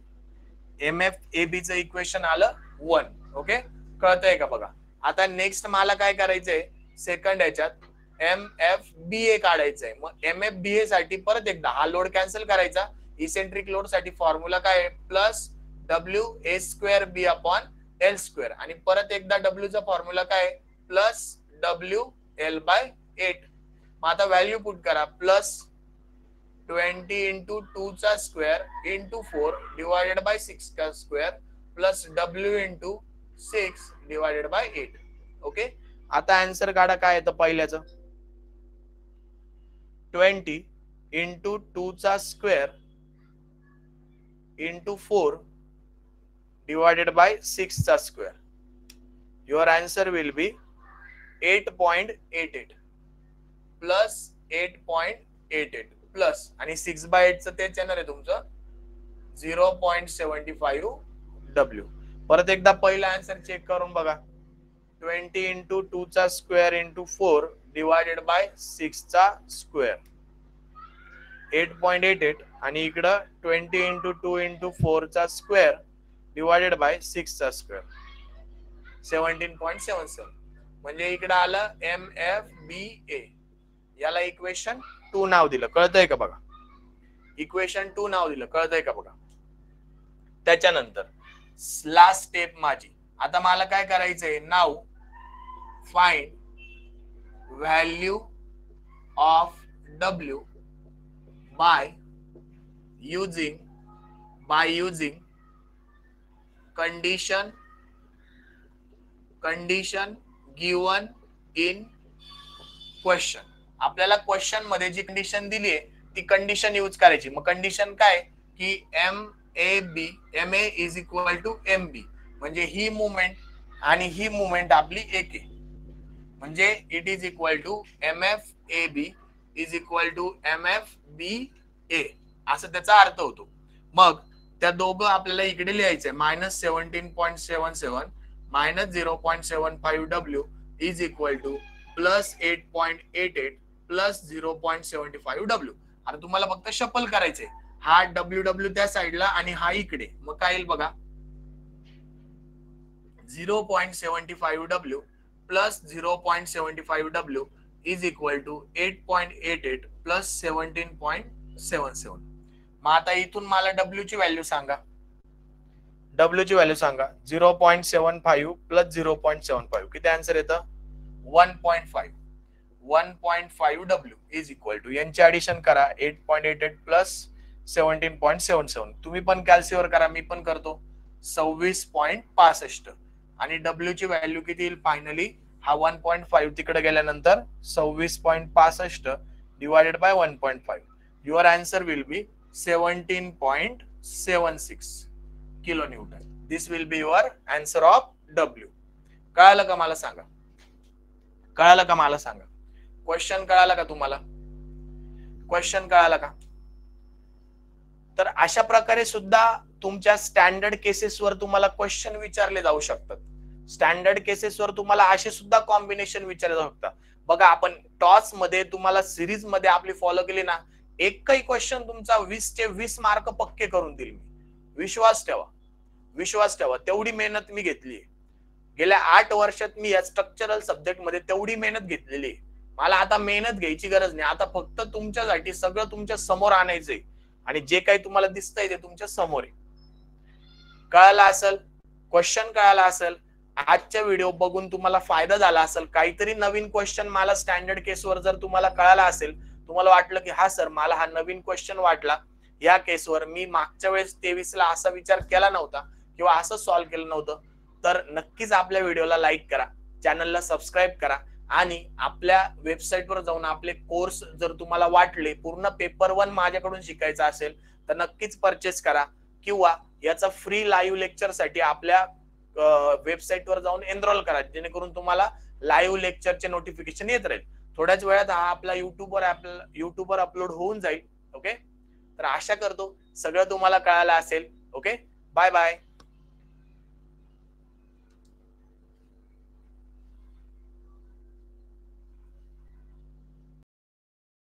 MFAB चं इक्वेशन आलं 1. ओके, कळतंय का बघा. आता नेक्स्ट मला काय करायचंय, सेकंड याच्यात MFBA काढायचंय. मग MFBA साठी परत एकदा हा लोड कॅन्सल करायचा. इसेंट्रिक लोड साठी फॉर्म्युला काय आहे, +WA²B/L², आणि परत एकदा W चा फॉर्म्युला काय आहे, +WL/8. मग आता व्हॅल्यू पुट करा, +20 इंटू 2 चा स्क्वेअर इंटू 4 डिवायडेड बाय 6 चा square, plus W into 6 divided by 8. Okay, आता आन्सर काढा. काय येतं पहिल्याचं, 20 इंटू 2 चा स्क्वेअर इंटू 4 डिवायडेड बाय 6 चा square. Your answer will be 8.88 plus 8.88 plus, आणि 6/8 चं तेच येणार आहे तुमचं 0.75W. परत एकदा पहिला आन्सर चेक करून बघा. 20 इंटू 2 चा स्क्वेअर इंटू 4 डिवायडेड बाय 6 चा स्क्वेअर, 8.88, आणि इकडं 20 इंटू 2 इंटू 4 चा स्क्वेअर डिवायडेड बाय 6 चा स्क्वेअर, 17.77. म्हणजे इकडं आलं MFBA. याला इक्वेशन 2 नाव दिलं. कळतंय का बघा, इक्वेशन 2 नाव दिलं. कळतंय का बघा. त्याच्यानंतर लास्ट स्टेप माझी, आता मला काय करायचंय, नाव find value of W by using condition given in question. आपल्याला क्वेश्चन मध्ये जी कंडिशन दिली आहे ती कंडिशन यूज करायची. मग कंडिशन काय की MA is equal to MB, म्हणजे ही मुवमेंट आणि ही मुवमेंट आपली एक आहे, म्हणजे it is equal to MFAB is equal to MFBA, असं त्याचा अर्थ होतो. मग त्या दोघं आपल्याला इकडे लिहायचंय, -17.77 minus 0.75W is equal two plus 8.88 plus 0.75W. आता तुम्हाला फक्त शफल करायचंय, हा WW त्या साईडला आणि हा इकडे. मग काय येईल बघा, 0.75W plus 0.75W is equal to 8.88 plus 17.77. मग आता इथून मला डब्ल्यू ची व्हॅल्यू सांगा. डब्ल्यू ची व्हॅल्यू सांगा. 0.75 प्लस 0.75 किती आन्सर येतं? 1.5. 1.5 डब्ल्यू इज इक्वल टू, यांची ऍडिशन करा, 8.88 प्लस 17.77. तुम्ही पण कॅल्सीवर करा, मी पण करतो. 26.65 आणि डब्ल्यू ची व्हॅल्यू किती येईल फायनली? हा 1.5 तिकडे गेल्यानंतर 26.65 divided by 1.5. Your answer will be 17.76 kilo Newton. This will be your answer of W. कळालं का मला सांगा? कळालं का मला सांगा? क्वेश्चन कळाला का तुम्हाला? क्वेश्चन कळाला का? तर अशा प्रकारे सुद्धा तुमच्या स्टँडर्ड केसेसवर तुम्हाला क्वेश्चन विचारले जाऊ शकतात. स्टँडर्ड केसेसवर तुम्हाला असे सुद्धा कॉम्बिनेशन विचारले जाऊ शकतात. बघा, आपण टॉस मध्ये तुम्हाला सिरीज मध्ये आपली फॉलो केली ना, एकही क्वेश्चन तुमचा 20 चे 20 मार्क पक्के करून देईल मी. विश्वास ठेवा, विश्वास ठेवा. तेवढी मेहनत मी घेतली गेल्या 8 वर्षात. मी या स्ट्रक्चरल सब्जेक्ट मध्ये तेवढी मेहनत घेतलेली. मला आता मेहनत घ्यायची गरज नाही. आता फक्त तुमच्यासाठी सगळं तुमच्या समोर आणायचंय आणि जे काही तुम्हाला दिसतंय ते तुमच्या समोर आहे. कळालं असेल? क्वेश्चन कळाला असेल? आजच्या व्हिडिओ बघून तुम्हाला फायदा झाला असेल, काहीतरी नवीन क्वेश्चन मला स्टँडर्ड केसवर जर तुम्हाला कळाला असेल, तुम्हाला वाटलं की हा सर मला हा नवीन क्वेश्चन वाटला या केसवर, मी मागच्या वेळेस 23 ला असा विचार केला नव्हता किंवा असं सॉल्व्ह केलं नव्हतं, तर नक्कीच आपल्या व्हिडिओला लाईक करा, चॅनलला सबस्क्राईब करा आणि आपल्या वेबसाईटवर जाऊन आपले कोर्स जर तुम्हाला वाटले पूर्ण पेपर 1 माझ्याकडून शिकायचा असेल तर नक्कीच परचेस करा किंवा याचा फ्री लाईव्ह लेक्चर साठी आपल्या वेबसाईटवर जाऊन एनरोल करा, जेणेकरून तुम्हाला लाईव्ह लेक्चरचे नोटिफिकेशन येत राहील. थोड्याच वेळात हा आपला युट्यूबवर अपलोड होऊन जाईल. ओके, तर आशा करतो सगळं तुम्हाला कळालं असेल. Okay, bye bye.